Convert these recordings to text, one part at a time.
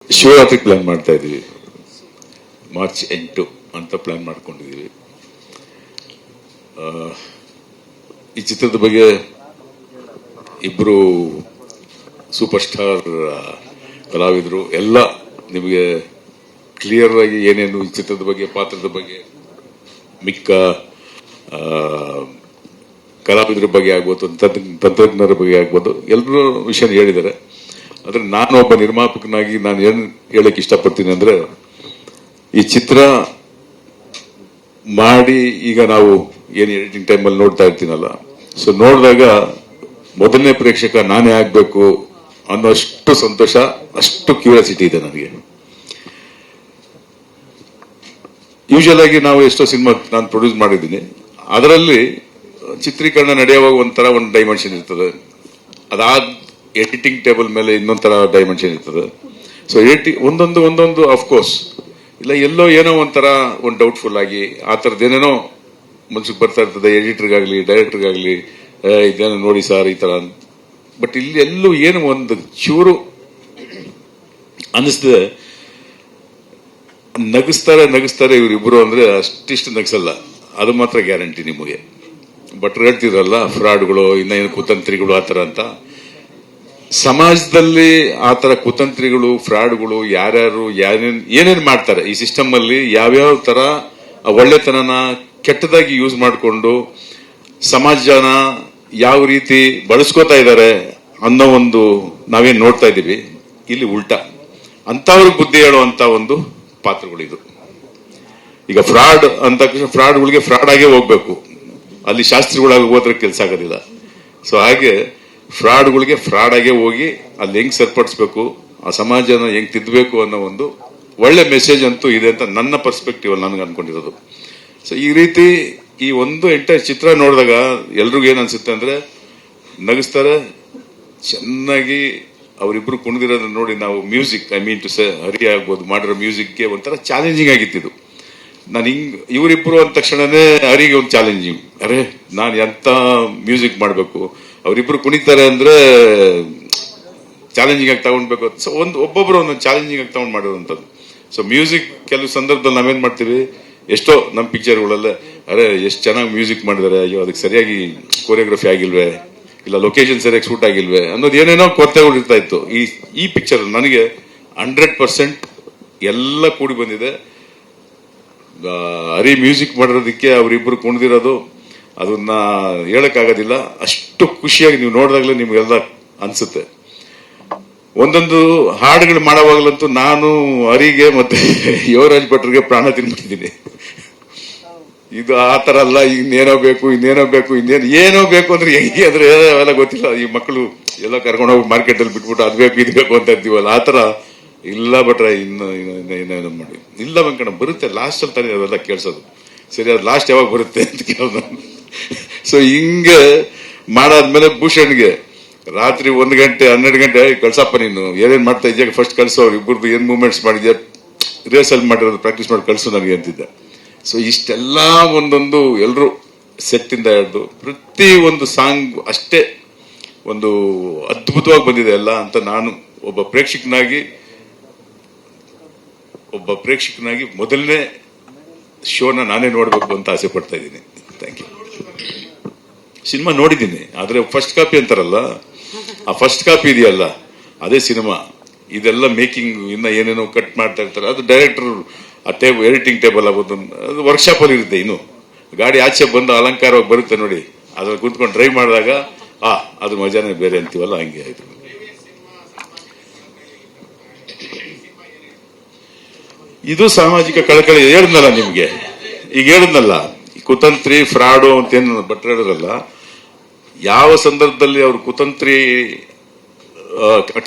Shivaratri plan ಮಾಡ್ತಾ ಇದೀವಿ. March 8 ಅಂತ ಪ್ಲಾನ್ ಮಾಡ್ಕೊಂಡಿದೀವಿ. ಈ ಚಿತ್ರದ ಬಗ್ಗೆ ಇಬ್ರು ಸೂಪರ್ ಸ್ಟಾರ್ ಕಲಾವಿದರು ಎಲ್ಲ ನಿಮಗೆ ಕ್ಲಿಯರ್ ಆಗಿ ಏನೇನು ಈ ಚಿತ್ರದ ಬಗ್ಗೆ, ಪಾತ್ರದ ಬಗ್ಗೆ, ಮಿಕ್ಕ ಕಲಾವಿದರ ಬಗ್ಗೆ ಆಗ್ಬೋದು, ತಂತ್ರಜ್ಞರ ಬಗ್ಗೆ ಆಗ್ಬೋದು, ಎಲ್ಲರೂ ವಿಷಯ ಹೇಳಿದ್ದಾರೆ. ಆದ್ರೆ ನಾನು ಒಬ್ಬ ನಿರ್ಮಾಪಕನಾಗಿ ನಾನು ಏನ್ ಹೇಳಕ್ ಇಷ್ಟಪಡ್ತೀನಿ ಅಂದ್ರೆ, ಈ ಚಿತ್ರ ಮಾಡಿ ಈಗ ನಾವು ಏನ್ ಎಡಿಟಿಂಗ್ ಟೈಮಲ್ಲಿ ನೋಡ್ತಾ ಇರ್ತೀನಲ್ಲ, ಸೊ ನೋಡಿದಾಗ ಮೊದಲನೇ ಪ್ರೇಕ್ಷಕ ನಾನೇ ಆಗ್ಬೇಕು ಅನ್ನೋಷ್ಟು ಸಂತೋಷ, ಅಷ್ಟು ಕ್ಯೂರಿಯಾಸಿಟಿ ಇದೆ ನನಗೆ. ಯೂಶುವಲ್ ಆಗಿ ನಾವು ಎಷ್ಟೋ ಸಿನಿಮಾ ನಾನು ಪ್ರೊಡ್ಯೂಸ್ ಮಾಡಿದ್ದೀನಿ, ಅದರಲ್ಲಿ ಚಿತ್ರೀಕರಣ ನಡೆಯುವಾಗ ಒಂಥರ ಒಂದು ಡೈಮೆನ್ಷನ್ ಇರ್ತದೆ, ಅದಾದ ಎಡಿಟಿಂಗ್ ಟೇಬಲ್ ಮೇಲೆ ಇನ್ನೊಂಥರ ಡೈಮೆನ್ಷನ್ ಇರ್ತದೆ. ಸೊ ಒಂದೊಂದು ಅಫ್ಕೋರ್ಸ್ ಇಲ್ಲ ಎಲ್ಲೋ ಏನೋ ಒಂಥರ ಒಂದು ಡೌಟ್ಫುಲ್ ಆಗಿ ಆ ಥರದ್ದು ಏನೇನೋ ಮನ್ಸಿಗೆ ಬರ್ತಾ ಇರ್ತದೆ, ಎಡಿಟರ್ಗಾಗ್ಲಿ ಡೈರೆಕ್ಟರ್ಗಾಗ್ಲಿ, ಇದೇನೋ ನೋಡಿ ಸರ್ ಈ ತರ. ಬಟ್ ಇಲ್ಲಿ ಎಲ್ಲೂ ಏನು ಒಂದು ಚೂರು ಅನಿಸ್ತದೆ. ನಗಿಸ್ತಾರೆ ಇವರಿಬ್ರು ಅಂದ್ರೆ ಅಷ್ಟಿಷ್ಟು ನಗಿಸಲ್ಲ, ಅದು ಮಾತ್ರ ಗ್ಯಾರಂಟಿ ನಿಮಗೆ. ಬಟ್ ಹೇಳ್ತಿದ್ರಲ್ಲ ಫ್ರಾಡ್ಗಳು, ಇನ್ನೇನು ಕುತಂತ್ರಿಗಳು ಆತರ ಅಂತ. ಸಮಾಜದಲ್ಲಿ ಆತರ ಕುತಂತ್ರಿಗಳು, ಫ್ರಾಡ್ಗಳು ಯಾರ್ಯಾರು ಏನೇನ್ ಮಾಡ್ತಾರೆ ಈ ಸಿಸ್ಟಮ್ ಅಲ್ಲಿ, ಯಾವ್ಯಾವ ತರ ಒಳ್ಳೆತನನ ಕೆಟ್ಟದಾಗಿ ಯೂಸ್ ಮಾಡಿಕೊಂಡು ಸಮಾಜನ ಯಾವ ರೀತಿ ಬಳಸ್ಕೋತಾ ಇದ್ದಾರೆ ಅನ್ನೋ ಒಂದು ನಾವೇನ್ ನೋಡ್ತಾ ಇದೀವಿ. ಇಲ್ಲಿ ಉಲ್ಟಾ ಅಂತವ್ರಿಗೆ ಬುದ್ಧಿ ಹೇಳುವಂತ ಒಂದು ಪಾತ್ರಗಳಿದು. ಈಗ ಫ್ರಾಡ್ ಅಂತ ಫ್ರಾಡ್ಗಳಿಗೆ ಫ್ರಾಡ್ ಆಗೇ ಹೋಗ್ಬೇಕು, ಅಲ್ಲಿ ಶಾಸ್ತ್ರಿಗಳಾಗಿ ಹೋದ್ರೆ ಕೆಲಸ ಆಗೋದಿಲ್ಲ. ಸೊ ಹಾಗೆ ಫ್ರಾಡ್ಗಳಿಗೆ ಫ್ರಾಡ್ ಆಗೇ ಹೋಗಿ ಅಲ್ಲಿ ಹೆಂಗ್ ಸರಿಪಡಿಸ್ಬೇಕು, ಆ ಸಮಾಜನ ಹೆಂಗ್ ತಿದ್ದಬೇಕು ಅನ್ನೋ ಒಂದು ಒಳ್ಳೆ ಮೆಸೇಜ್ ಅಂತೂ ಇದೆ ಅಂತ ನನ್ನ ಪರ್ಸ್ಪೆಕ್ಟಿವ್ ಅಲ್ಲಿ ನನಗೆ ಅನ್ಕೊಂಡಿರೋದು. ಸೊ ಈ ರೀತಿ ಈ ಒಂದು ಎಂಟೈರ್ ಚಿತ್ರ ನೋಡಿದಾಗ ಎಲ್ರಿಗೂ ಏನ್ ಅನ್ಸುತ್ತೆ ಅಂದ್ರೆ, ನಗಿಸ್ತಾರೆ ಚೆನ್ನಾಗಿ. ಅವರಿಬ್ರು ಕುಣಿದಿರೋದನ್ನ ನೋಡಿ ನಾವು music, I mean to say ಹರಿ ಆಗ್ಬೋದು, ಮಾಡಿರೋ ಮ್ಯೂಸಿಕ್ಗೆ ಒಂಥರ ಚಾಲೆಂಜಿಂಗ್ ಆಗಿತ್ತು. ನಾನು ಇವರಿಬ್ರು ಅಂದ ತಕ್ಷಣನೇ ಹರಿಗೆ ಒಂದು ಚಾಲೆಂಜಿಂಗ್, ಅರೆ ನಾನು ಎಂತ ಮ್ಯೂಸಿಕ್ ಮಾಡ್ಬೇಕು, ಅವರಿಬ್ರು ಕುಣಿತಾರೆ ಅಂದ್ರೆ ಚಾಲೆಂಜಿಂಗ್ ಆಗಿ ತಗೊಂಡ್ಬೇಕು. ಸೊ ಒಬ್ಬೊಬ್ರು ಒಂದೊಂದು ಚಾಲೆಂಜಿಂಗ್ ಆಗಿ ತಗೊಂಡ್ ಮಾಡಿರೋಂಥದ್ದು. ಸೊ ಮ್ಯೂಸಿಕ್ ಕೆಲವು ಸಂದರ್ಭದಲ್ಲಿ ನಾವೇನ್ ಮಾಡ್ತೀವಿ, ಎಷ್ಟೋ ನಮ್ಮ ಪಿಕ್ಚರ್ಗಳಲ್ಲೇ ಅರೆ ಎಷ್ಟು ಚೆನ್ನಾಗಿ ಮ್ಯೂಸಿಕ್ ಮಾಡಿದಾರೆ, ಅಯ್ಯೋ ಅದಕ್ಕೆ ಸರಿಯಾಗಿ ಕೊರಿಯೋಗ್ರಫಿ ಆಗಿಲ್ವೇ, ಇಲ್ಲ ಲೊಕೇಶನ್ ಸರಿಯಾಗಿ ಶೂಟ್ ಆಗಿಲ್ವೇ ಅನ್ನೋದು ಏನೇನೋ ಕೊರತೆಗಳು ಇರ್ತಾ ಇತ್ತು. ಈ ಪಿಕ್ಚರ್ ನನಗೆ 100% ಎಲ್ಲ ಕೂಡಿ ಬಂದಿದೆ. ಹರಿ ಮ್ಯೂಸಿಕ್ ಮಾಡಿರೋದಕ್ಕೆ ಅವರಿಬ್ರು ಕುಣಿದಿರೋದು ಅದನ್ನ ಹೇಳಕ್ಕಾಗೋದಿಲ್ಲ. ಅಷ್ಟು ಖುಷಿಯಾಗಿ ನೀವು ನೋಡಿದಾಗಲೇ ನಿಮ್ಗೆಲ್ಲ ಅನ್ಸುತ್ತೆ. ಒಂದೊಂದು ಹಾಡುಗಳು ಮಾಡೋವಾಗ್ಲಂತೂ ನಾನು ಹರಿಗೆ ಮತ್ತೆ ಯುವರಾಜ್ ಭಟ್ರಿಗೆ ಪ್ರಾಣ ತಿನ್ಬಿಟ್ಟಿದ್ದೀನಿ. ಇದು ಆ ತರ ಅಲ್ಲ, ಇನ್ನೇನೋ ಬೇಕು ಏನೋ ಬೇಕು ಅಂದ್ರೆ ಹೆಂಗೆ ಅಂದ್ರೆ ಅವೆಲ್ಲ ಗೊತ್ತಿಲ್ಲ. ಈ ಮಕ್ಕಳು ಎಲ್ಲ ಕರ್ಕೊಂಡೋಗಿ ಮಾರ್ಕೆಟ್ ಅಲ್ಲಿ ಬಿಟ್ಬಿಟ್ಟು ಅದ್ ಬೇಕು ಇದು ಬೇಕು ಅಂತ ಇದ್ದೀವಲ್ಲ, ಆ ತರ ಇಲ್ಲ. ಭಟ್ರೆ ಇನ್ನೇನೋ ಮಾಡಿ ಇಲ್ಲ ವೆಂಕಣ್ಣ ಬರುತ್ತೆ ಲಾಸ್ಟ್ ಅಲ್ಲಿ ತಾನೇ ಅವೆಲ್ಲ ಕೇಳ್ಸೋದು. ಸರಿ, ಅದು ಲಾಸ್ಟ್ ಯಾವಾಗ ಬರುತ್ತೆ ಅಂತ ಕೇಳೋದು. ಸೊ ಹಿಂಗೆ ಮಾಡಾದ್ಮೇಲೆ ಭೂಷಣ್ಗೆ ರಾತ್ರಿ 1 ಗಂಟೆ 12 ಗಂಟೆ ಕಳ್ಸಪ್ಪ, ನೀನು ಏನೇನ್ ಮಾಡ್ತಾ ಇದ್ಯಾಗ ಫಸ್ಟ್ ಕಳ್ಸೋ, ಇಬ್ಬರದು ಏನ್ ಮೂವ್ಮೆಂಟ್ಸ್ ಮಾಡಿದ್ಯಾ, ರಿಹರ್ಸಲ್ ಮಾಡಿರೋದು ಪ್ರಾಕ್ಟೀಸ್ ಮಾಡಿ ಕಳ್ಸು ನನಗೆ ಅಂತಿದ್ದೆ. ಸೊ ಇಷ್ಟೆಲ್ಲ ಒಂದೊಂದು ಎಲ್ಲರೂ ಸೆಟ್ ಇಂದ ಹಿಡಿದು ಪ್ರತಿ ಒಂದು ಸಾಂಗ್ ಅಷ್ಟೇ ಒಂದು ಅದ್ಭುತವಾಗಿ ಬಂದಿದೆ ಎಲ್ಲ ಅಂತ ನಾನು ಒಬ್ಬ ಪ್ರೇಕ್ಷಕನಾಗಿ ಮೊದಲನೇ ಶೋನ ನಾನೇ ನೋಡ್ಬೇಕು ಅಂತ ಆಸೆ ಪಡ್ತಾ ಇದ್ದೀನಿ. Thank you. ಸಿನಿಮಾ ನೋಡಿದ್ದೀನಿ, ಆದ್ರೆ ಫಸ್ಟ್ ಕಾಪಿ ಅಂತಾರಲ್ಲ, ಆ ಫಸ್ಟ್ ಕಾಪಿ ಇದೆಯಲ್ಲ ಅದೇ ಸಿನಿಮಾ. ಇದೆಲ್ಲ ಮೇಕಿಂಗ್ ಇನ್ನ ಏನೇನೋ ಕಟ್ ಮಾಡ್ತಾ ಇರ್ತಾರೆ, ಅದು ಡೈರೆಕ್ಟರ್ ಆ ಎಡಿಟಿಂಗ್ ಟೇಬಲ್ ಆಗೋದು, ಅದು ವರ್ಕ್ಶಾಪ್ ಅಲ್ಲಿ ಇರುತ್ತೆ. ಇನ್ನು ಗಾಡಿ ಆಚೆ ಬಂದು ಅಲಂಕಾರವಾಗಿ ಬರುತ್ತೆ ನೋಡಿ, ಅದ್ರಲ್ಲಿ ಕುಂತ್ಕೊಂಡು ಡ್ರೈವ್ ಮಾಡಿದಾಗ ಅದ್ರ ಮಜಾನೇ ಬೇರೆ ಅಂತೀವಲ್ಲ, ಹಂಗೆ ಆಯ್ತು. ಇದು ಸಾಮಾಜಿಕ ಕಳಕಳಿ ಹೇಳಿದ್ನಲ್ಲ ನಿಮ್ಗೆ, ಈಗ ಹೇಳಿದ್ನಲ್ಲ ಕುತಂತ್ರಿ ಫ್ರಾಡು ಅಂತ ಏನು ಭಟ್ರು ಹೇಳಿದ್ರಲ್ಲ, ಯಾವ ಸಂದರ್ಭದಲ್ಲಿ ಅವ್ರ ಕುತಂತ್ರಿ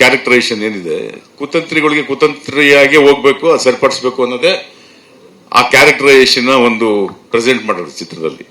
ಕ್ಯಾರೆಕ್ಟರೈಸೇಷನ್ ಏನಿದೆ, ಕುತಂತ್ರಿಗಳಿಗೆ ಕುತಂತ್ರಿಯಾಗಿ ಹೋಗ್ಬೇಕು, ಸರಿಪಡಿಸ್ಬೇಕು ಅನ್ನೋದೇ ಆ ಕ್ಯಾರೆಕ್ಟರೈಸೇಷನ್ ಒಂದು ಪ್ರೆಸೆಂಟ್ ಮಾಡೋದು ಚಿತ್ರದಲ್ಲಿ.